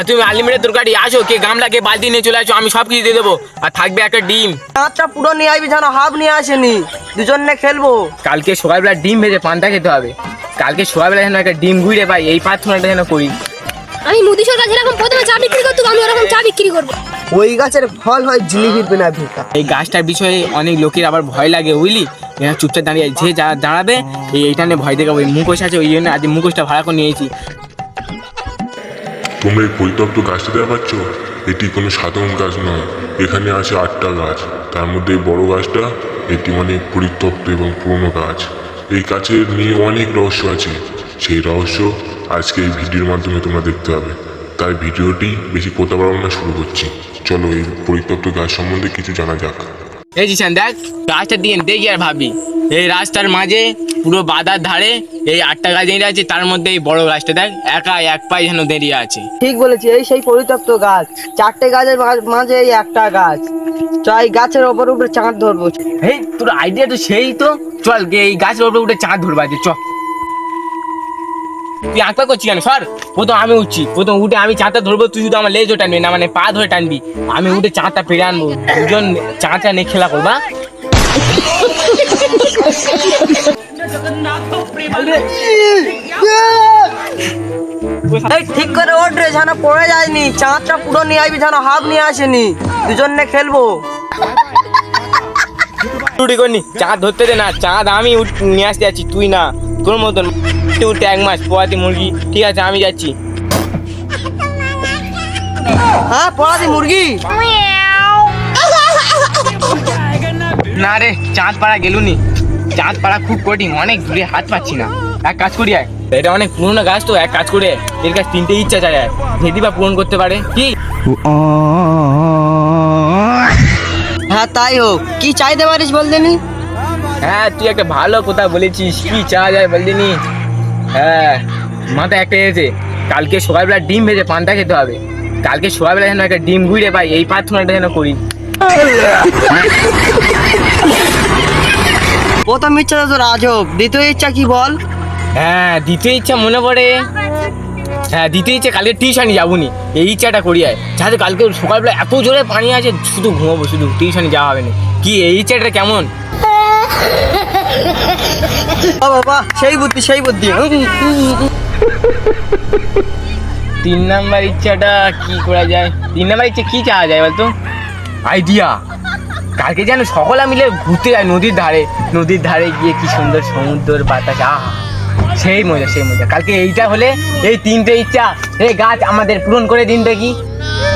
তুমি আনলিমিটেড তরকারি আসো, কে গামলা কে বালতি নিয়ে চলে আসো, আমি সব কিছু দিয়ে দেবো। আর থাকবে একটা ডিম। চাঁদটা পুরো নিয়ে আসবি, যেন হাফ নিয়ে আসেনি, দুজনে খেলবো। কালকে সকালবেলা ডিম ভেজে পান্তা খেতে হবে। কালকে সকালবেলা যেন একটা ডিম গুঁড়ে পাই, এই প্রার্থনাটা যেন করি। আমি মুদি সরকার যেরকম প্রথমে চা বিক্রি করতো, আমি ওরকম চা বিক্রি করবো। ওই গাছের ফল হয় জিলিপির বিনা ভিকা। এই গাছটার বিষয়ে অনেক লোকের আবার ভয় লাগে বুঝলি, এরা চুপচাপ দাঁড়িয়ে যে দাঁড়াবে এইটা নিয়ে ভয় দেখাবো। ওই মুখোশ আছে, ওই জন্য আজ মুখোশটা ভাড়া করে নিয়েছি। তোমরা এই পরিত্যক্ত গাছটা দেখতে পাচ্ছ? এটি কোনো সাধারণ গাছ নয়, এখানে আছে 8টা গাছ। তার মধ্যে এই বড় গাছটা এটি অনেক পরিত্যক্ত এবং পুরনো গাছ। এই গাছের নিয়ে অনেক রহস্য আছে, সেই রহস্য আজকে এই ভিডিওর মাধ্যমে তোমরা দেখতে হবে। তাই ভিডিওটি বেশি কথা বাড়াবো না, শুরু করছি। চলো এই পরিত্যক্ত গাছ সম্বন্ধে কিছু জানা যাক। এই জিসান দেখ, গাছটা দিয়ে দেখি আর ভাবি, এই রাস্তার মাঝে পুরো বাদার ধারে এই 8টা গাছ দাঁড়িয়ে আছে, তার মধ্যে এই বড় গাছটা দেখ একা এক পায়ে যেন দাঁড়িয়ে আছে। ঠিক বলেছি, এই সেই পরিত্যক্ত গাছ। 4টে গাছের মাঝে এই একটা গাছ। চাই গাছের ওপর উপরে চাঁদ ধরবো। এই তোর আইডিয়া তো সেই তো, চল এই গাছের উপরে উঠে চাঁদ ধরবা আছে, চল। তুই আঁকপা করছিস কেন? সর, প্রথম আমি উঠছি, প্রথম উঠে আমি চাঁদটা ধরবো, তুই শুধু আমার লেজও টানবি না, মানে পা ধরে টানবি। আমি উঠে চাঁদটা পেরে আনবো, দুজন চাঁদটা নিয়ে খেলা করবা। এই ঠিক করে ওঠ রে, যেন পড়ে যায়নি। চাঁদটা পুরো নিয়ে আসবি, যেন হাফ নিয়ে আসেনি, দুজনে খেলবো। ছুটি করনি, চাঁদ ধরতে দে না, চাঁদ আমি নিয়ে আসতে যাচ্ছি, তুই না। তোর মতন উঠতে 1 মাস পোয়াতি মুরগি। ঠিক আছে, আমি যাচ্ছি। হ্যাঁ, পড়াতি মুরগি। না রে, চাঁদ পাড়া গেলুনি, চাঁদ পাড়া খুব কঠিন, অনেক দূরে, হাত পাচ্ছি না। এক কাজ করি আয়, এটা অনেক পুরোনো গাছ তো, এক কাজ করে এর কাছে 3টে ইচ্ছা চাই, যদি বা পূরণ করতে পারে। কি? হ্যাঁ তাই হোক, কি চাইতে পারিস বলতেনি? হ্যাঁ, তুই একটা ভালো কথা বলেছিস, কি চাওয়া যায় বলদিনি? হ্যাঁ, মাথায় একটা এসেছে, কালকে সকালবেলা ডিম ভেজে পান্তা খেতে হবে। কালকে সকালবেলা যেন একটা ডিম গুঁড়ে পাই, এই প্রার্থনাটা যেন করি। প্রথম ইচ্ছা তো রাজব, দ্বিতীয় ইচ্ছা কি বল? হ্যাঁ, দ্বিতীয় ইচ্ছা মনে পড়ে। হ্যাঁ, দ্বিতীয় ইচ্ছা কালকে টিউশনি যাবনি, এই ইচ্ছাটা করি আয়। যাতে কালকে সকালবেলা এত জোরে পানি আছে, শুধু ঘুমাবো, শুধু টিউশনি যাওয়া হবে না। কি এই ইচ্ছাটা কেমন? বাবা, সেই বুদ্ধি, সেই বুদ্ধি। 3 নাম্বার ইচ্ছাটা কি করা যায়? 3 নাম্বার ইচ্ছা কি চাওয়া যায় বলতো? আইডিয়া, কালকে যেন সকলে মিলে ঘুরতে যায় নদীর ধারে। নদীর ধারে গিয়ে কি সুন্দর সমুদ্রের বাতাস, আহা, সেই মজা, সেই মজা। কালকে এইটা হলে এই 3টে ইচ্ছা এই গাছ আমাদের পূরণ করে দিন দেখি।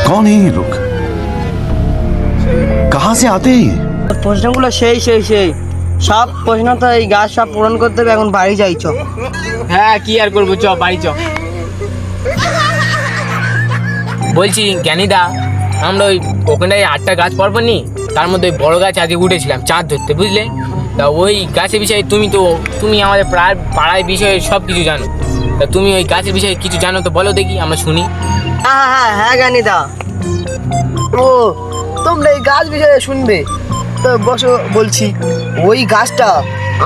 कौन है ये लोग? कहाँ से आते हैं ये? প্রশ্নগুলো সেই সেই সেই সব প্রশ্ন তো এই গাছ সব পূরণ করতে হবে। এখন বাড়ি যাই, চ। হ্যাঁ, কি আর করবো, চ বাড়ি চ। বলছি জ্ঞানীদা, আমরা ওই ওখানটায় 8টা গাছ পরব নি, তার মধ্যে ওই বড় গাছ আজকে উঠেছিলাম চাঁদ ধরতে, বুঝলে? তা ওই গাছের বিষয়ে তুমি আমাদের পাড়ায় বিষয়ে সব কিছু জানো, তা তুমি ওই গাছের বিষয়ে কিছু জানো তো বলো দেখি, আমরা শুনি। হ্যাঁ হ্যাঁ হ্যাঁ জ্ঞানীদা, ও তোমরা এই গাছ বিষয়ে শুনবে তো বসো। বলছি, ওই গাছটা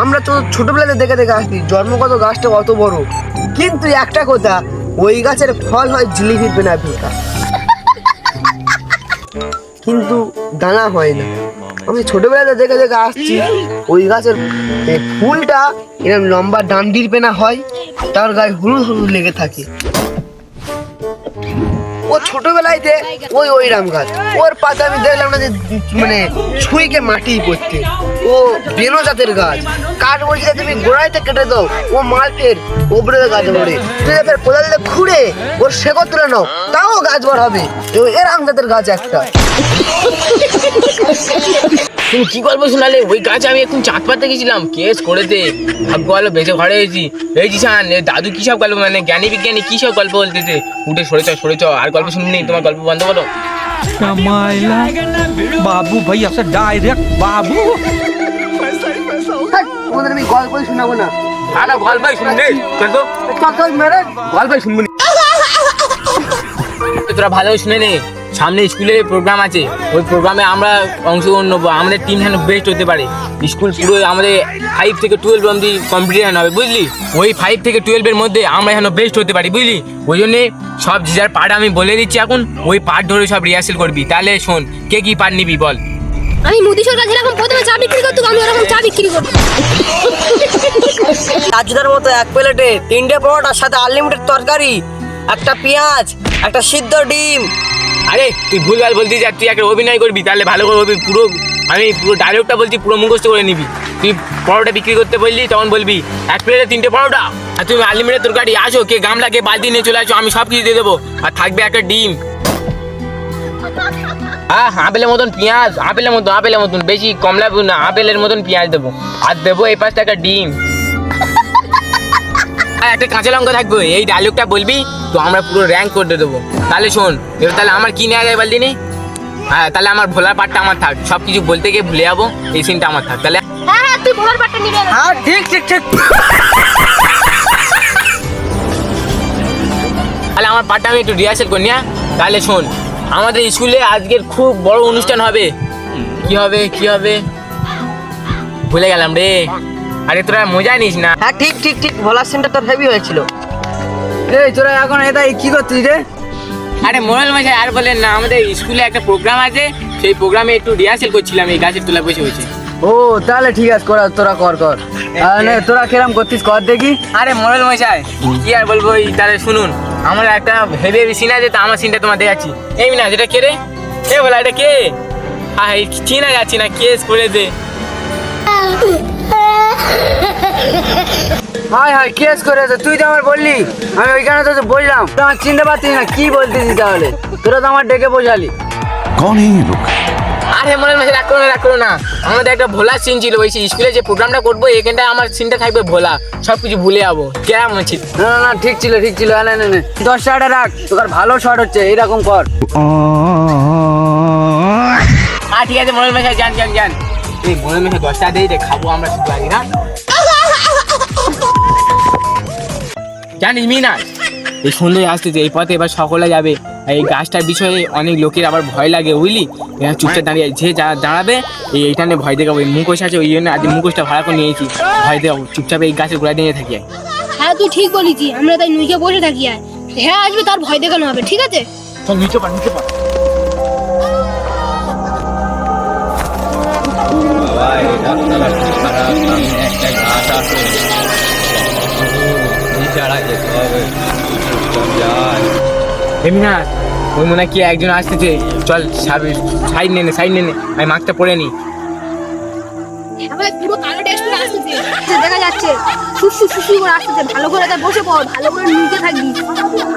আমরা তো ছোটবেলাতে দেখে দেখে আসছি, জন্মগত গাছটা অত বড়, কিন্তু একটা কথা, ওই গাছের ফল হয় জিলিপির বিনা ভিকা, কিন্তু দানা হয় না। আমি ছোটবেলাতে দেখে দেখে আসছি, ওই গাছের ফুলটা এরকম লম্বা ডান্ডির পেনা হয়, তার গায়ে হলুদ হলুদ লেগে থাকে। ও ছোটবেলায় ওই রাম গাছ, ওর পাতা আমি দেখলাম না যে মানে ছুঁইকে মাটি পড়তে। ও বেনো জাতের গাছ, কাঠ বলছি তুমি গোড়াইতে কেটে দাও, ও মালটের ওপরে গাছ ভরে, তুমি ফের কোদাল দিয়ে খুঁড়ে ওর শেকড় তুলে নাও, তাও গাছ বড় হবে। এরাম জাতের গাছ একটা। তুমি কি গল্প শোনালে? ওই গাছে আমি এখন চাঁদ পাতে গেছিলাম, কেস করেতে, ভাগ্য ভালো বেঁচে ঘরে হয়েছি। এই জিসান, দাদু কি সব গল্প, মানে জ্ঞানী বিজ্ঞানী কি সব গল্প বলতেছে? উঠে সরে চ, আর গল্প শুনবি, তোমার গল্প বন্ধ করো। बाबू भैया से डायरेक्ट बाबू। তোমাদের আমি গল্পই শোনাবো না। না, গল্পই শুনবি, মেরে গল্পই শুনবি। তোরা ভালো শুনে নে, সামনে স্কুলের প্রোগ্রাম আছে, ওই প্রোগ্রামে আমরা অংশগ্রহণ নেবো, আমাদের টিম যেন বেস্ট হতে পারে। স্কুল পুরো আমাদের 5 থেকে 12 অবধি কম্পিটিশন হবে, বুঝলি? ওই 5 থেকে 12-এর মধ্যে আমরা যেন বেস্ট হতে পারি, বুঝলি? ওই জন্যে সব যে যার পার্ট আমি বলে দিচ্ছি এখন, ওই পার্ট ধরে সব রিহার্সেল করবি। তাহলে শোন, কে কি পার্ট নিবি বল? আমি মুদি সরকার যেরকম প্রথমে চা বিক্রি করতো আমি ওরকম চা বিক্রি করবো। রাজুদার মতো 1 প্লেটে 3টে পরোটার সাথে আনলিমিটেড তরকারি, একটা পেঁয়াজ, একটা সিদ্ধ ডিম। আরে তুই ভুলভাল বলতে যা, তুই একটা অভিনয় করবি, তাহলে ভালো করে হবে। পুরো আমি পুরো ডায়লগটা বলছি, পুরো মুখস্থ করে নিবি। তুই পরোটা বিক্রি করতে বললি, তখন বলবি 1 প্লেটে 3টে পরোটা, আর তুমি আনলিমিটেড তরকারি। আসো, কে গামলা, কে বালতি নিয়ে চলে আসো, আমি সব কিছু দিয়ে দেবো। আর থাকবে একটা ডিম, আপেলের মতন পেঁয়াজ, আপেলের মতন বেশি কমলা না, আপেলের মতন পেঁয়াজ দেবো। আর দেবো এই পাশটা একটা ডিম, আর একটা কাঁচা লঙ্কা থাকবে। এই ডায়লগটা বলবি তো আমরা পুরো র্যাঙ্ক করে দেবো। তাহলে শোন, এবার তাহলে আমার কি নেওয়া যায় বলদিনি? হ্যাঁ, তাহলে আমার ভোলার পাটটা আমার থাক, সব কিছু বলতে গিয়ে ভুলে যাবো, এই সিনটা আমার থাক। তাহলে হ্যাঁ, তুই ভোলার পাটটা নিবি। হ্যাঁ, ঠিক। তাহলে আমার পাটটা আমি একটু রিহার্সেল করি না? তাহলে শোন, আমাদের স্কুলে আজকের খুব বড় অনুষ্ঠান হবে। কি হবে ভুলে গেলাম রে। আরে তোরা মজা নিস না। হ্যাঁ, ঠিক। ভোলার সিনটা তোর হেভি হয়েছিল। এই তোরা এখন এটা কি করছিস রে? আরে মোরাল মশাই, আর বলেন না, আমাদের স্কুলে একটা প্রোগ্রাম আছে, সেই প্রোগ্রামে একটু রিহার্সেল করছিলাম, এই গাছের তলায় বসে বসে। ও তাহলে ঠিক আছে, তোরা কর। তোরা কিরম করছিস কর দেখি। আরে মোরাল মশাই, কি আর বলবো, তাহলে শুনুন, আমার একটা হেভি সিন আছে, তা আমার সিনটা তোমার দেখাচ্ছি। এই না, যেটা কে রে? এ বলা, এটা কে? চিনা যাচ্ছি না, কেস করে দে। হাই কেস করেছে, তুই তো আমার বললি, আমি ওইখানে তো বললাম, তো আমার চিনতে পারছিস না কি বলতেছিস? তাহলে তোরা তো আমার ডেকে বোঝালি। कौन है ये लोग? আরে মোরাল মশাই, রাগ করো না, আমাদের একটা ভোলা সিন ছিল, ওই স্কুলে যে প্রোগ্রামটা করবো, এখানটা আমার সিনটা থাকবে ভোলা, সব কিছু ভুলে যাবো। কেমন হচ্ছে? না ঠিক ছিল। না 10 টাকা রাখ, তোর ভালো শট হচ্ছে, এইরকম কর। ঠিক আছে মোরাল মশাই, যান। এই মোরাল মশাই 10 টাকা দিয়ে খাবো আমরা শুধু আগে, না জানিস মিনা, এই সুন্দর আসতেছে এই পথে, এবার সকলে যাবে। এই গাছটার বিষয়ে অনেক লোকের আবার ভয় লাগে, বুঝলি? এরা চুপচাপ দাঁড়িয়ে, যে দাঁড়াবে এইটা নিয়ে ভয় দেখাবো। এই মুখোশ আছে, ওই জন্য আজ মুখোশটা ভাড়া করে নিয়েছি, ভয় দেখাবো। চুপচাপ এই গাছের গোড়ায় দাঁড়িয়ে থাকি। হ্যাঁ, তুই ঠিক বলেছি, আমরা তাই নুইকে বসে থাকি। আর হ্যাঁ আসবে, তার ভয় দেখানো হবে, ঠিক আছে? চল নিচে পা। এমনা, ওই মনে হয় কি একজন আসতেছে, চল সাইড নে, আমি মাস্কটা পরে নি। আমাদের পুরো কালো ড্রেস পরে আসতেছে, দেখা যাচ্ছে সুসু করে আসতেছে। ভালো করে তাই বসে পড়, ভালো করে নিচে থাকবি,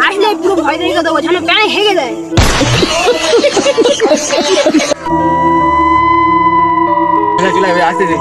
আসলে পুরো ভয় দেখে দেবো, যেন প্যানে হেগে যায়। আসতেছে।